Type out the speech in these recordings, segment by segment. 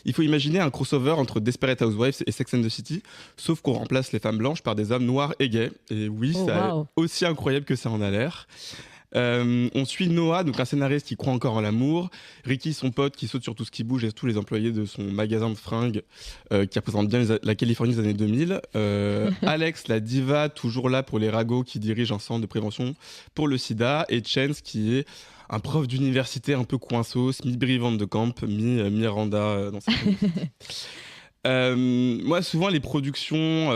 Il faut imaginer un crossover entre Desperate Housewives et Sex and the City, sauf qu'on remplace les femmes blanches par des hommes noirs et gays. Et oui, Oh, c'est waouh. aussi incroyable que ça en a l'air. On suit Noah, donc un scénariste qui croit encore en l'amour. Ricky, son pote, qui saute sur tout ce qui bouge et tous les employés de son magasin de fringues qui représente bien la Californie des années 2000. Alex, la diva, toujours là pour les ragots qui dirige un centre de prévention pour le sida. Et Chance, qui est un prof d'université un peu coinsos, mi-Brie Van de Camp, mi-Miranda dans sa famille. Moi, souvent, les productions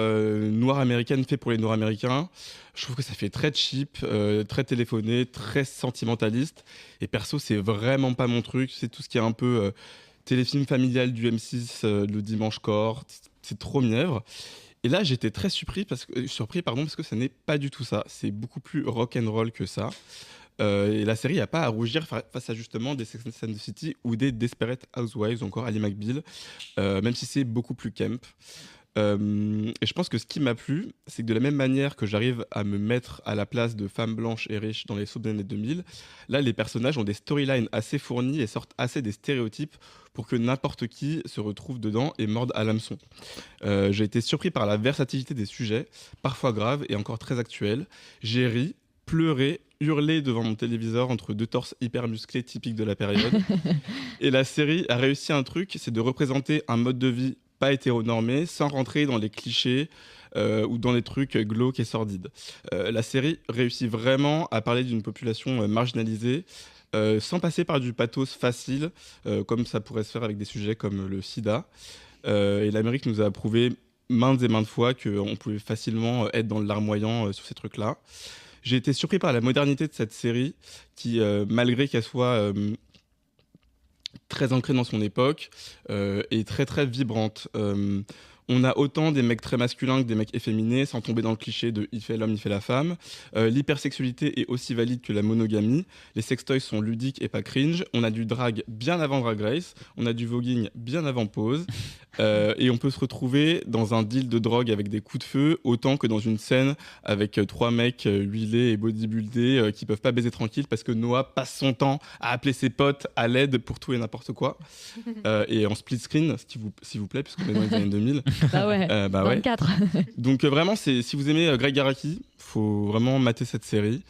noires américaines faites pour les noirs américains, je trouve que ça fait très cheap, très téléphoné, très sentimentaliste. Et perso, c'est vraiment pas mon truc. C'est tout ce qui est un peu téléfilm familial du M6 le dimanche corps. C'est trop mièvre. Et là, j'étais très surpris parce que ça n'est pas du tout ça. C'est beaucoup plus rock and roll que ça. Et la série n'a pas à rougir face à justement des Sex and the City ou des Desperate Housewives, ou encore Ali McBeal, même si c'est beaucoup plus camp. Et je pense que ce qui m'a plu, c'est que de la même manière que j'arrive à me mettre à la place de femmes blanches et riches dans les soaps des années 2000, là, les personnages ont des storylines assez fournies et sortent assez des stéréotypes pour que n'importe qui se retrouve dedans et morde à l'hameçon. J'ai été surpris par la versatilité des sujets, parfois graves et encore très actuels. J'ai ri, pleuré, hurlé devant mon téléviseur entre deux torses hyper musclés typiques de la période. Et la série a réussi un truc, c'est de représenter un mode de vie pas hétéronormé sans rentrer dans les clichés ou dans les trucs glauques et sordides. La série réussit vraiment à parler d'une population marginalisée sans passer par du pathos facile, comme ça pourrait se faire avec des sujets comme le sida. Et l'Amérique nous a prouvé maintes et maintes fois qu'on pouvait facilement être dans le larmoyant sur ces trucs-là. J'ai été surpris par la modernité de cette série qui, malgré qu'elle soit très ancrée dans son époque, est très très vibrante. On a autant des mecs très masculins que des mecs efféminés, sans tomber dans le cliché de il fait l'homme, il fait la femme. L'hypersexualité est aussi valide que la monogamie. Les sextoys sont ludiques et pas cringe. On a du drag bien avant Drag Race. On a du voguing bien avant Pose. Et on peut se retrouver dans un deal de drogue avec des coups de feu, autant que dans une scène avec trois mecs huilés et bodybuildés qui peuvent pas baiser tranquille parce que Noah passe son temps à appeler ses potes à l'aide pour tout et n'importe quoi. Et en split screen, s'il vous plaît, puisqu'on est dans les années 2000. Bah ouais, Bah ouais. 24. Donc vraiment, si vous aimez Greg Araki, faut vraiment mater cette série.